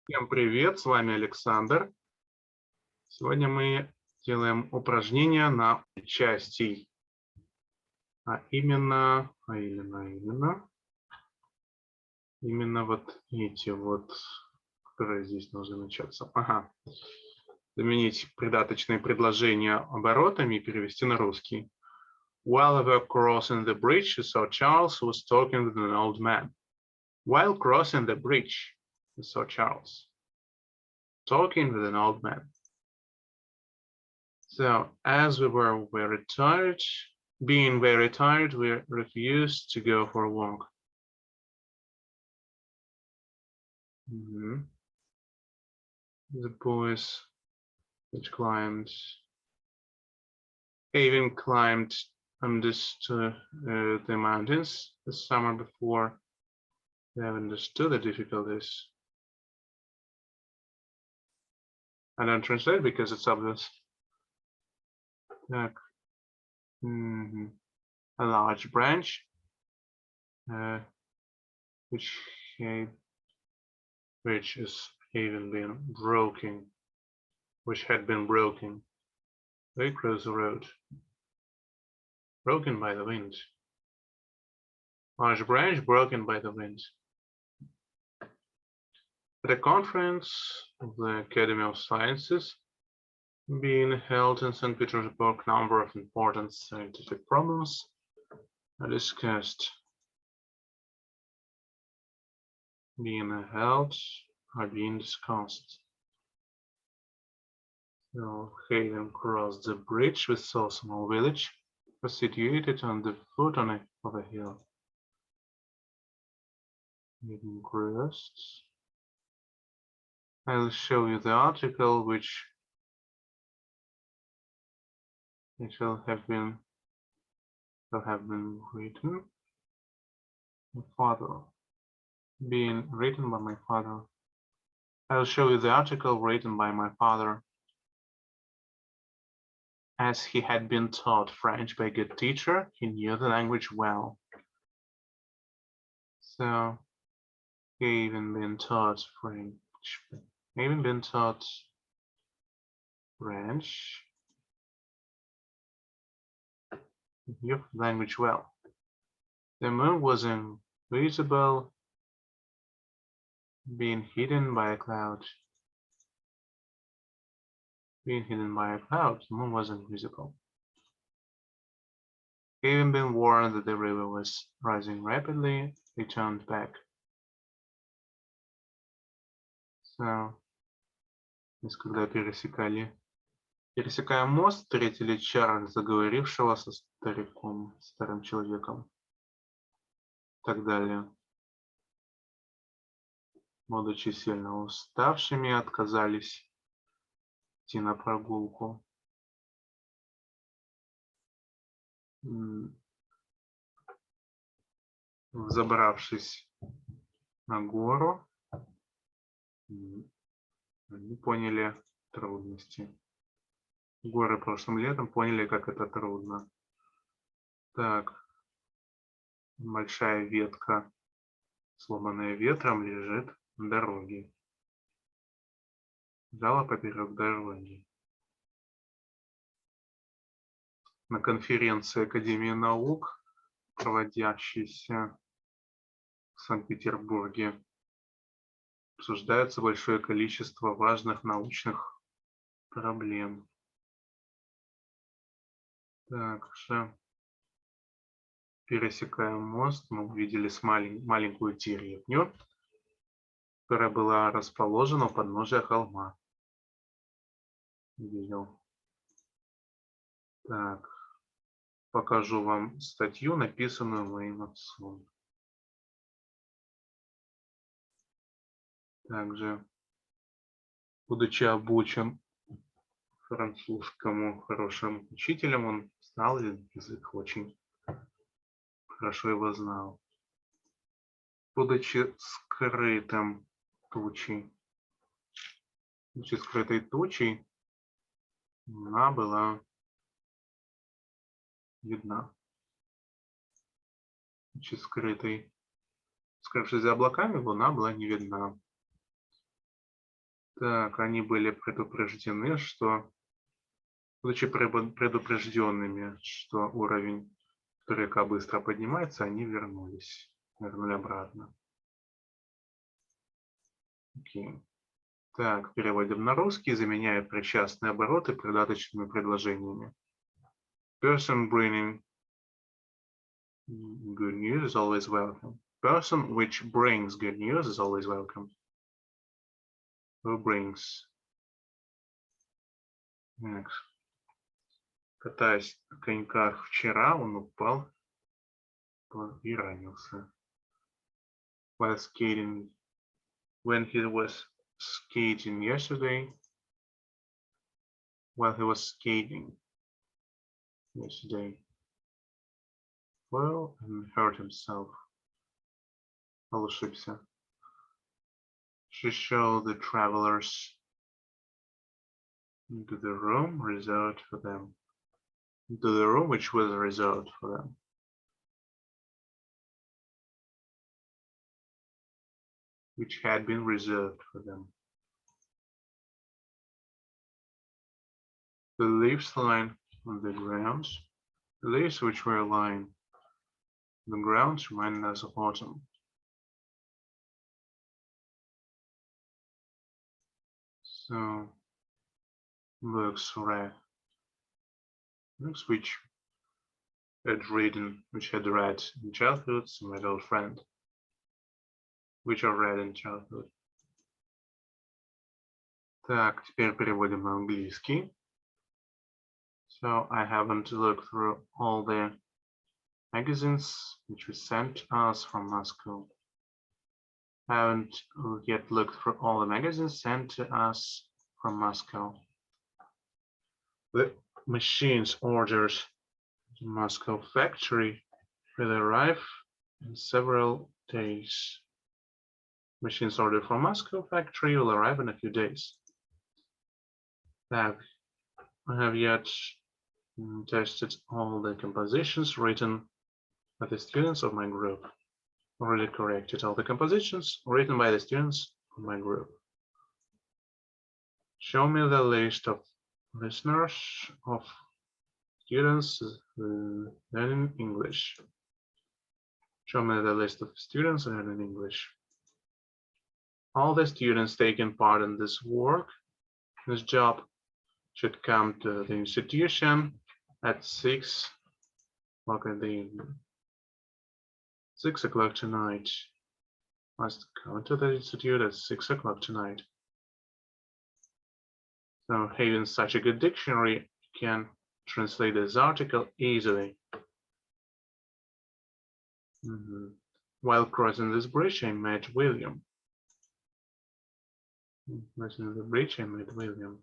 Всем привет, с вами Александр. Сегодня мы делаем упражнения на причастий, именно вот эти вот, которые здесь должны начаться. Ага. Заменить придаточные предложения оборотами и перевести на русский. While they were crossing the bridge, Sir Charles was talking with an old man. While crossing the bridge, Sir Charles talking with an old man. So, as we were very tired, being very tired, we refused to go for a walk. The boys that climbed, even climbed understood the mountains the summer before. They have understood the difficulties. I don't translate because it's obvious. A large branch, which is even been broken, which had been broken. Very close the road, broken by the wind. Large branch broken by the wind. At a conference of the Academy of Sciences being held in St. Petersburg, a number of important scientific problems are discussed. Being discussed. So Hayden crossed the bridge with saw a small village was situated on the foot of a hill. Hayden crossed. I'll show you the article which it shall have been written. My father. Being written by my father. I'll show you the article written by my father. As he had been taught French by a good teacher, he knew the language well. So he even been taught French. He knew the language well. The moon was invisible, being hidden by a cloud. The moon was invisible. Having been warned that the river was rising rapidly, they turned back. So, когда пересекая мост, встретили Чарльза, заговорившего со старым человеком. И так далее. Будучи сильно уставшими, отказались идти на прогулку. Взобравшись на гору, они поняли трудности. Горы прошлым летом поняли, как это трудно. Так, большая ветка, сломанная ветром, лежит на дороге. Лежала поперек дороги. На конференции Академии наук, проводящейся в Санкт-Петербурге, обсуждается большое количество важных научных проблем. Также, пересекая мост, мы увидели маленькую деревню, которая была расположена у подножия холма. Видел. Так, покажу вам статью, написанную моим отцом. Также, будучи обучен французскому хорошим учителем, он знал язык, очень хорошо его знал. Будучи скрытой тучей, луна была видна. Скрывшись за облаками, луна была не видна. Так, они были предупреждены, что, будучи предупрежденными, что уровень река быстро поднимается, они вернули обратно. Окей. Так, переводим на русский, заменяя причастные обороты придаточными предложениями. Person bringing good news is always welcome. Person which brings good news is always welcome. Who brings? Next. Катаясь на коньках вчера, он упал и ранился. While skating, when he was skating yesterday, while he was skating yesterday, fell and hurt himself. Ошибся. She showed the travelers into the room reserved for them. Into the room which was reserved for them. Which had been reserved for them. The leaves lying on the ground. The leaves which were lying on the ground reminded us of autumn. So, books read. Books which had read in childhood, some adult friend, which are read in childhood. Так, теперь переводим на английский. So I haven't looked through all the magazines which were sent us from Moscow. I haven't yet looked through all the magazines sent to us from Moscow. The machines ordered to Moscow factory will arrive in several days. Machines ordered from Moscow factory will arrive in a few days. I have yet tested all the compositions written by the students of my group. Already corrected all the compositions written by the students of my group. Show me the list of listeners of students learning English. Show me the list of students learning English. All the students taking part in this work, this job, should come to the institution at 6 o'clock in the evening. 6 o'clock tonight. Must come to the institute at 6 o'clock tonight. So having such a good dictionary, you can translate this article easily. While crossing this bridge, I met William. Crossing the bridge, I met William.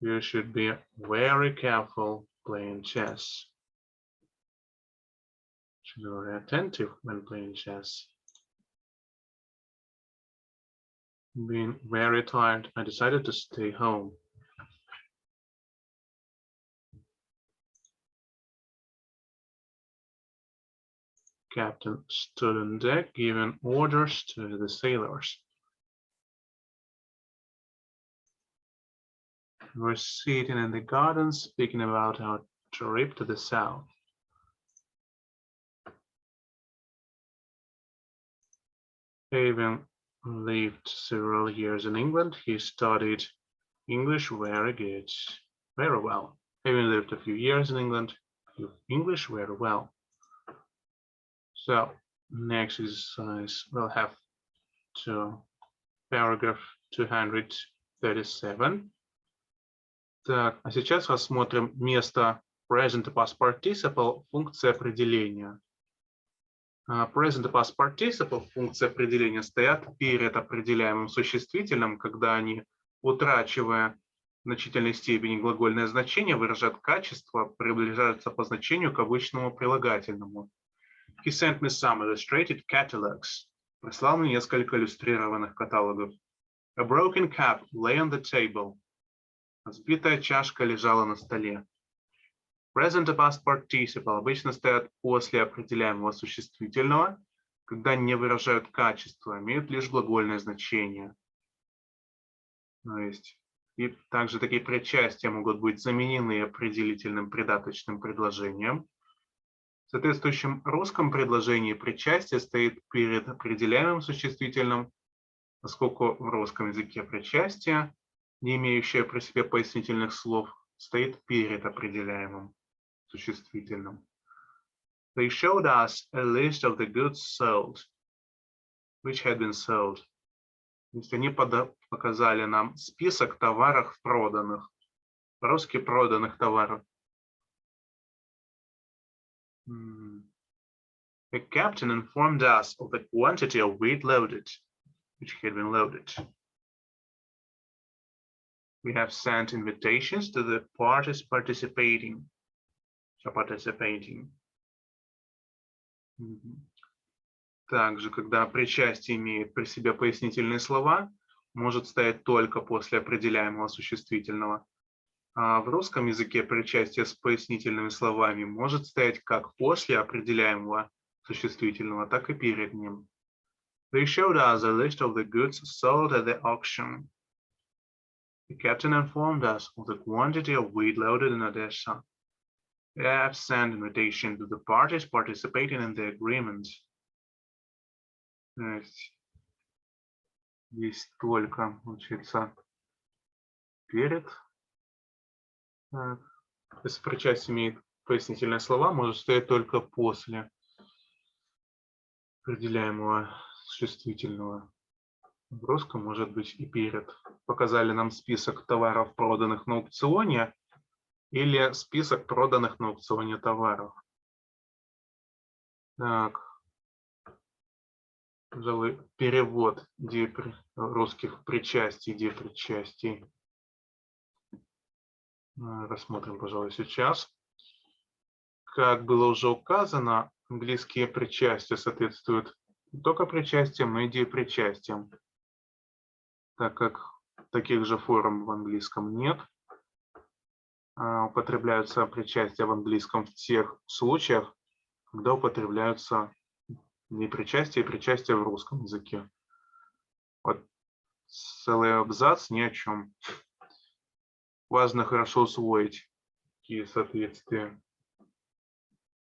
You should be very careful playing chess. Should be very attentive when playing chess. Being very tired, I decided to stay home. Captain stood on deck, giving orders to the sailors. We were sitting in the garden, speaking about our trip to the south. Having lived several years in England, he studied English very well. Having lived a few years in England, English very well. So, next exercise we'll have to paragraph 237. Так, а сейчас рассмотрим место Present и Past Participle, функции определения. Present и Past Participle, функции определения, стоят перед определяемым существительным, когда они, утрачивая в значительной степени глагольное значение, выражают качество, приближаются по значению к обычному прилагательному. He sent me some illustrated catalogs. Прислал мне несколько иллюстрированных каталогов. A broken cup lay on the table. Разбитая чашка лежала на столе. Present и Past Participle обычно стоят после определяемого существительного, когда не выражают качество, имеют лишь глагольное значение. То есть, и также такие причастия могут быть заменены определительным придаточным предложением. В соответствующем русском предложении причастие стоит перед определяемым существительным, поскольку в русском языке причастие, не имеющее при себе пояснительных слов, стоит перед определяемым существительным. They showed us a list of the goods sold, which had been sold. То есть они показали нам список товаров проданных. По-русски проданных товаров. The captain informed us of the quantity of wheat loaded, which had been loaded. We have sent invitations to the parties participating. Также, когда причастие имеет при себе пояснительные слова, может стоять только после определяемого существительного. А в русском языке причастие с пояснительными словами может стоять как после определяемого существительного, так и перед ним. They showed us a list of the goods sold at the auction. The captain informed us of the quantity of wheat loaded in Odessa. We have sent invitation to the parties participating in the agreement. Здесь только учится перед. Если причастие имеет пояснительные слова, может стоять только после определяемого существительного. В русском может быть и перед. Показали нам список товаров, проданных на аукционе, или список проданных на аукционе товаров. Так. Пожалуй, перевод русских причастий, деепричастий. Рассмотрим, пожалуй, сейчас. Как было уже указано, английские причастия соответствуют не только причастиям, но и деепричастиям. Так как таких же форм в английском нет, употребляются причастия в английском в тех случаях, когда употребляются деепричастия и причастия в русском языке. Вот целый абзац ни о чем. Важно хорошо усвоить, какие соответствия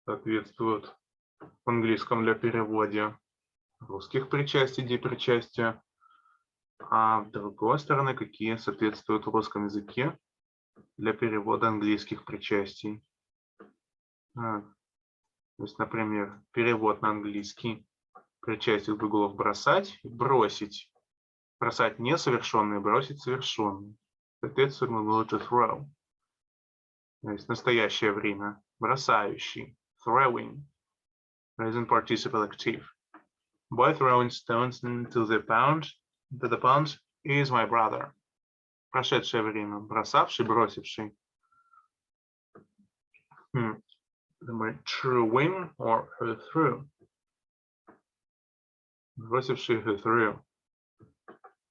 соответствуют в английском для перевода русских причастий, деепричастия, а с другой стороны, какие соответствуют в русском языке для перевода английских причастий. То есть, например, перевод на английский причастие глаголов бросать и бросить. Бросать несовершенное, бросить совершенное. Соответствует глаголу to throw. То есть настоящее время. Бросающий. Throwing. Present participle active. Boy throwing stones into the pond is my brother. Прошедшее время. Бросавший, бросивший. Throwing or who threw. Бросивший, who threw.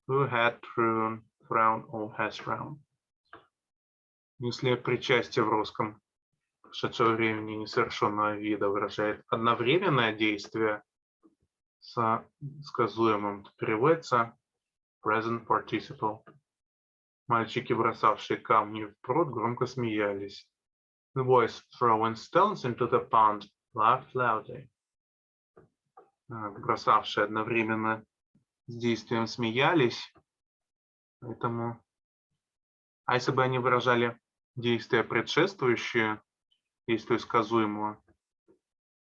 Who had thrown or has thrown. Если причастие в русском прошедшего времени несовершенного вида выражает одновременное действие с сказуемым, то переводится present participle. Мальчики, бросавшие камни в пруд, громко смеялись. The boys throwing stones into the pond laughed loudly. Бросавшие одновременно с действием смеялись, поэтому... А если бы они выражали действие предшествующее действию сказуемого,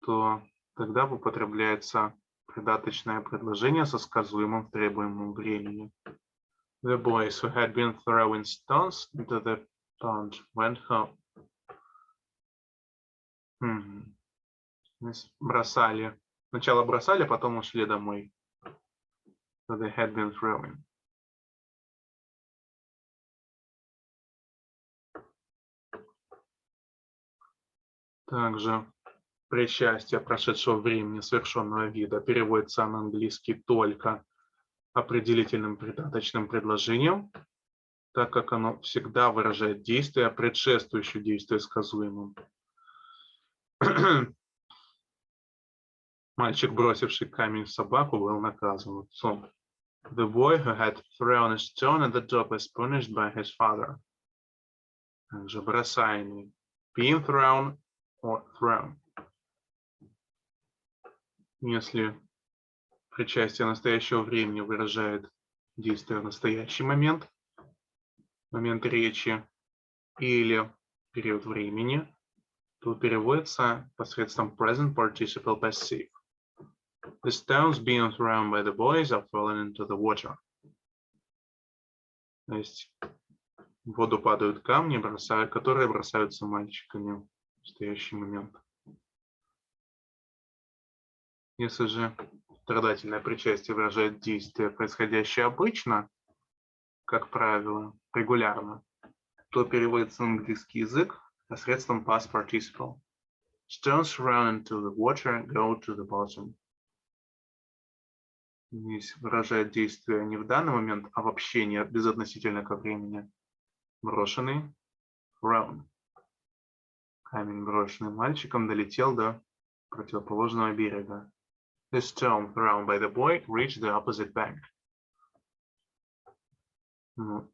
то тогда употребляется придаточное предложение со сказуемым в требуемом времени. The boys who had been throwing stones into the pond went home. Бросали. Сначала бросали, потом ушли домой. So they had been throwing. Также причастие прошедшего времени совершенного вида переводится на английский только определительным придаточным предложением, так как оно всегда выражает действие, предшествующее действию сказуемым. Мальчик, бросивший камень в собаку, был наказан отцом. The boy who had thrown a stone at the dog was punished by his father. Также бросаемый. Being thrown or thrown. Если причастие настоящего времени выражает действие в настоящий момент, момент речи или период времени, то переводится посредством present participle passive. The stones being thrown by the boys are fallen into the water. То есть в воду падают камни, которые бросаются мальчиками в настоящий момент. Если же страдательное причастие выражает действие, происходящее обычно, как правило, регулярно, то переводится на английский язык посредством past participle. Stones thrown into the water go to the bottom. Здесь выражает действие не в данный момент, а вообще не безотносительно ко времени. Брошенный, thrown. Камень, брошенный мальчиком, долетел до противоположного берега. The stone thrown by the boy reached the opposite bank.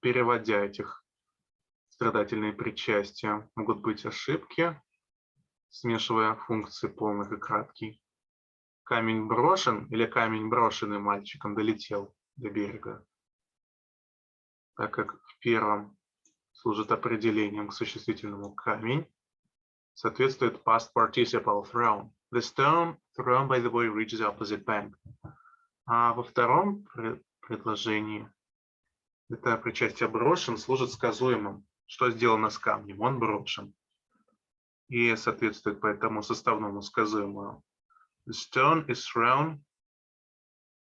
Переводя этих страдательные причастия, могут быть ошибки, смешивая функции полных и краткий. Камень брошен или камень, брошенный мальчиком, долетел до берега. Так как в первом служит определением к существительному камень, соответствует past participle thrown. The stone thrown by the boy reaches the opposite bank. А во втором предложении это причастие брошен служит сказуемым. Что сделано с камнем? Он брошен. И соответствует поэтому составному сказуемому. The stone is thrown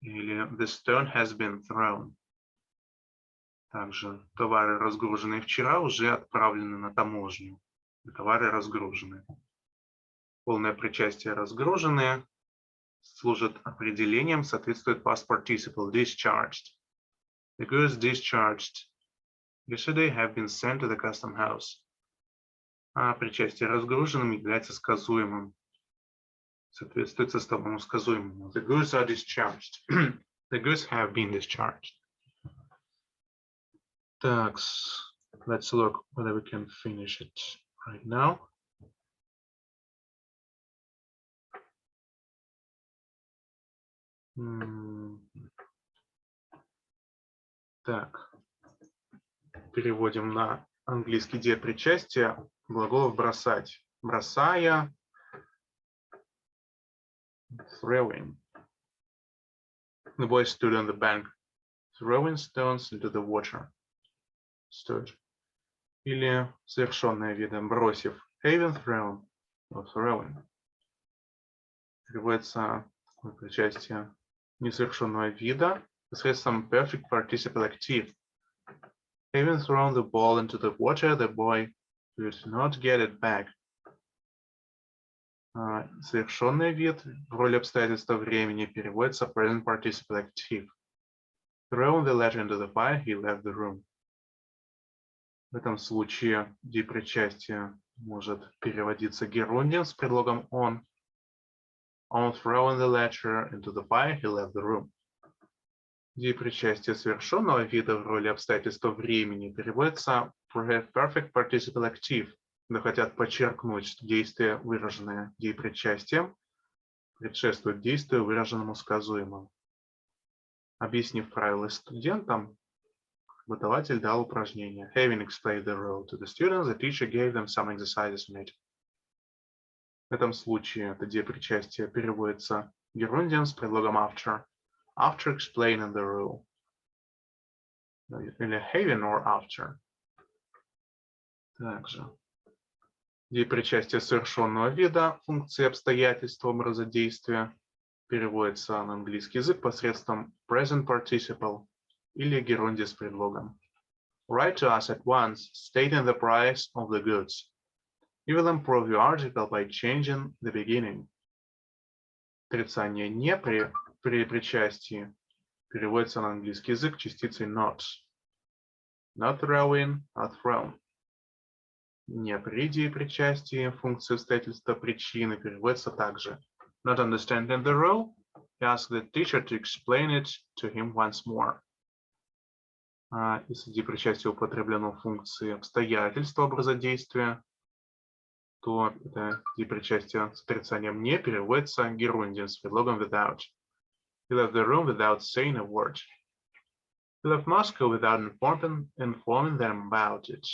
или the stone has been thrown. Также товары, разгруженные вчера, уже отправлены на таможню. Товары разгружены. Полное причастие разгруженные служит определением, соответствует past participle discharged. The goods discharged yesterday have been sent to the custom house. А причастие разгруженным является сказуемым. Соответствует составному сказуемому. The goods are discharged. The goods have been discharged. Так, let's look whether we can finish it right now. Так, переводим на английский деепричастие глаголов бросать. Бросая, throwing. The boy stood on the bank, throwing stones into the water. Stood. Или совершенное видом бросив, having thrown, or throwing. Переводится причастие несовершенного вида посредством perfect participle active. Having thrown the ball into the water, the boy could not get it back. Совершенный вид в роли обстоятельства времени переводится present participle active. Throwing the letter into the fire, he left the room. В этом случае деепричастие может переводиться герундием с предлогом on. On throwing the letter into the fire, he left the room. Деепричастие совершенного вида в роли обстоятельства времени переводится perfect participle active, когда хотят подчеркнуть, что действие, выраженное деепричастием, предшествует действию, выраженному сказуемому. Объяснив правила студентам, преподаватель дал упражнение. Having explained the rule to the students, the teacher gave them some exercises on it. В этом случае это деепричастие переводится герундием с предлогом after. After explaining the rule. Или having or after. Также деепричастие совершенного вида функции обстоятельства образа действия переводится на английский язык посредством present participle или герундия с предлогом. Write to us at once, stating the price of the goods. You will improve your article by changing the beginning. Отрицание не при причастии переводится на английский язык частицей not. Not throwing, not thrown. Не при деепричастии функции обстоятельства причины переводится также Not understanding the rule, he asked the teacher to explain it to him once more. Если деепричастие употреблено в функции обстоятельства образа действия, то это деепричастие с отрицанием «не» переводится герундием с предлогом without. He left the room without saying a word. He left Moscow without informing them about it.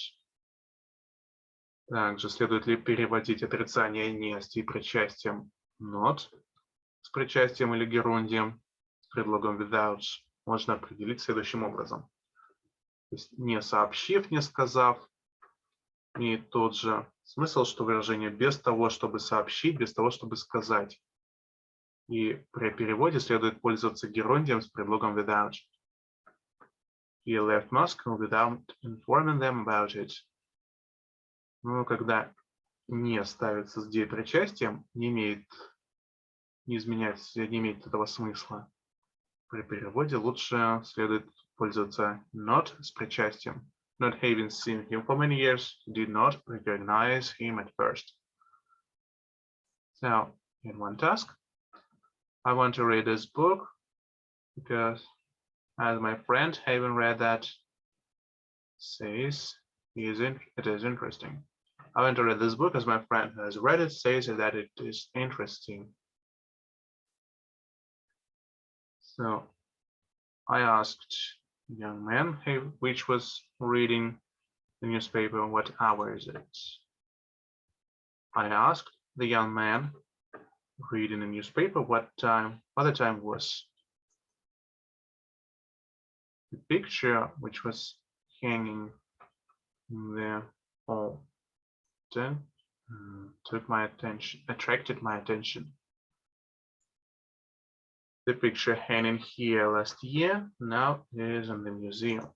Также следует ли переводить отрицание «не» с деепричастием not с причастием или герундием с предлогом without можно определить следующим образом. То есть не сообщив, не сказав, имеет тот же смысл, что выражение без того, чтобы сообщить, без того, чтобы сказать. И при переводе следует пользоваться герундием с предлогом without. He left Moscow without informing them about it. Но когда не ставится с деепричастием, не имеет этого смысла. При переводе лучше следует пользоваться not с причастием. Not having seen him for many years, did not recognize him at first. So, in one task, I want to read this book because, as my friend having read that says it is interesting. I want to read this book as my friend who has read it says that it is interesting. So I asked the young man which was reading the newspaper, what hour is it? I asked the young man reading the newspaper what the time was. The picture which was hanging in the hall then attracted my attention. The picture hanging here last year now is in the museum.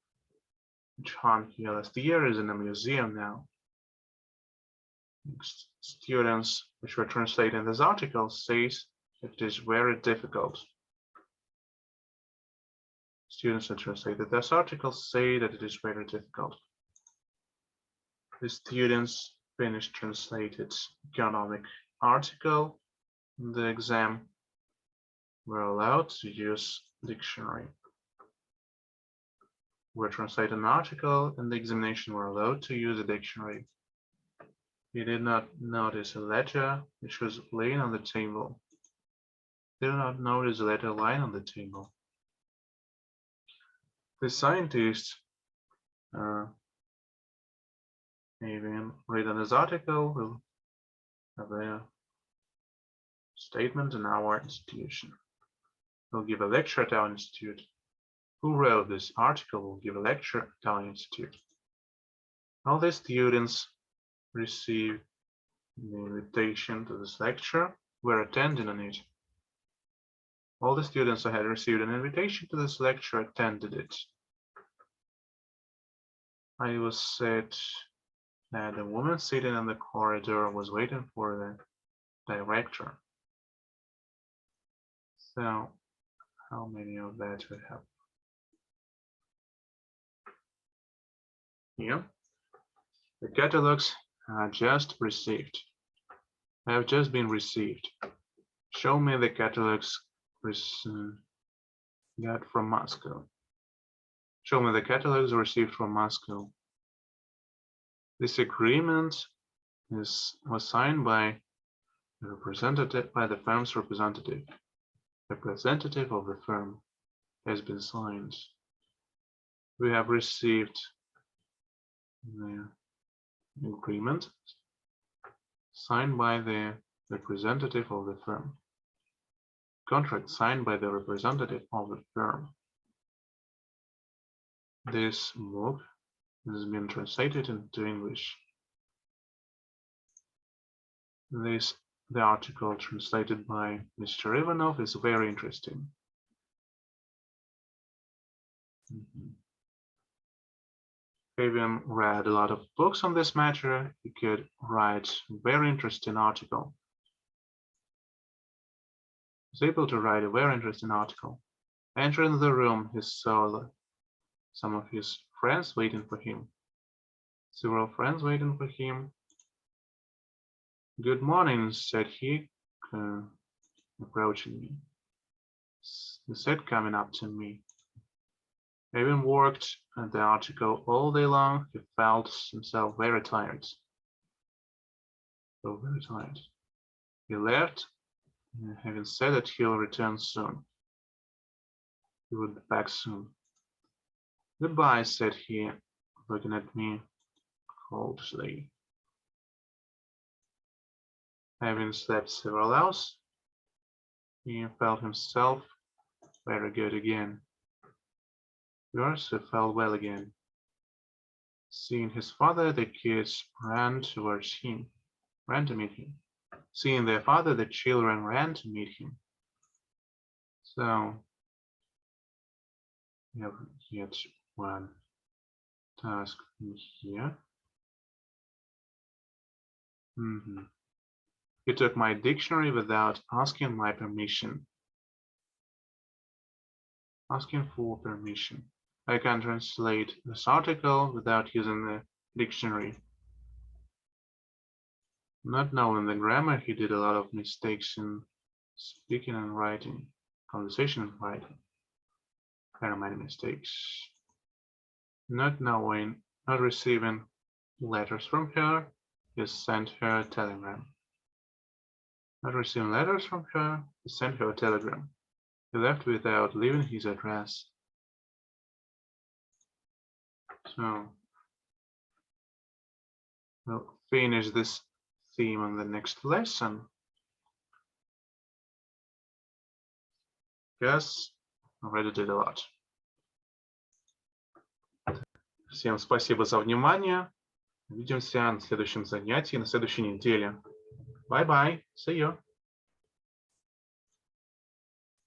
Which hung here last year is in the museum now. Students which were translating this article says it is very difficult. Students who translated this article say that it is very difficult. The students finished translated economic article in the exam were allowed to use dictionary. Were translated an article in the examination were allowed to use a dictionary. He did not notice a letter which was laying on the table. Did not notice a letter lying on the table. The scientist even written this article will have a statement in our institution. We'll give a lecture at our institute. Who wrote this article will give a lecture at our institute. All the students received the invitation to this lecture were attending on it. All the students who had received an invitation to this lecture attended it. I was said that the woman sitting in the corridor was waiting for the director. So, how many of that we have? Here, the catalogs are just received. Have just been received. Show me the catalogs got from Moscow. Show me the catalogs received from Moscow. This agreement was signed by the firm's representative. Representative of the firm has been signed. We have received the agreement signed by the representative of the firm. Contract signed by the representative of the firm. This book has been translated into English. The article translated by Mr. Ivanov is very interesting. Having read a lot of books on this matter, he could write a very interesting article. He was able to write a very interesting article. Entering the room, he saw some of his friends waiting for him. Several friends waiting for him. Good morning, said he. approaching me. He said, coming up to me. Having worked at the article all day long, he felt himself very tired. So very tired. He left, having said that he'll return soon. He would be back soon. Goodbye, said he, looking at me coldly. Having slept several hours, he felt himself very good again. He also felt well again. Seeing his father, the kids ran towards him, ran to meet him. Seeing their father, the children ran to meet him. So, we have yet one task in here. He took my dictionary without asking my permission. Asking for permission. I can translate this article without using the dictionary. Not knowing the grammar, he did a lot of mistakes in speaking and writing, conversation and writing. Very many mistakes. Not knowing, not receiving letters from her, he sent her a telegram. Not receiving letters from her, he sent her a telegram. He left without leaving his address. So, we'll finish this theme on the next lesson. Yes, already did a lot. Всем спасибо за внимание. Увидимся на следующем занятии, на следующей неделе. Bye-bye. See you.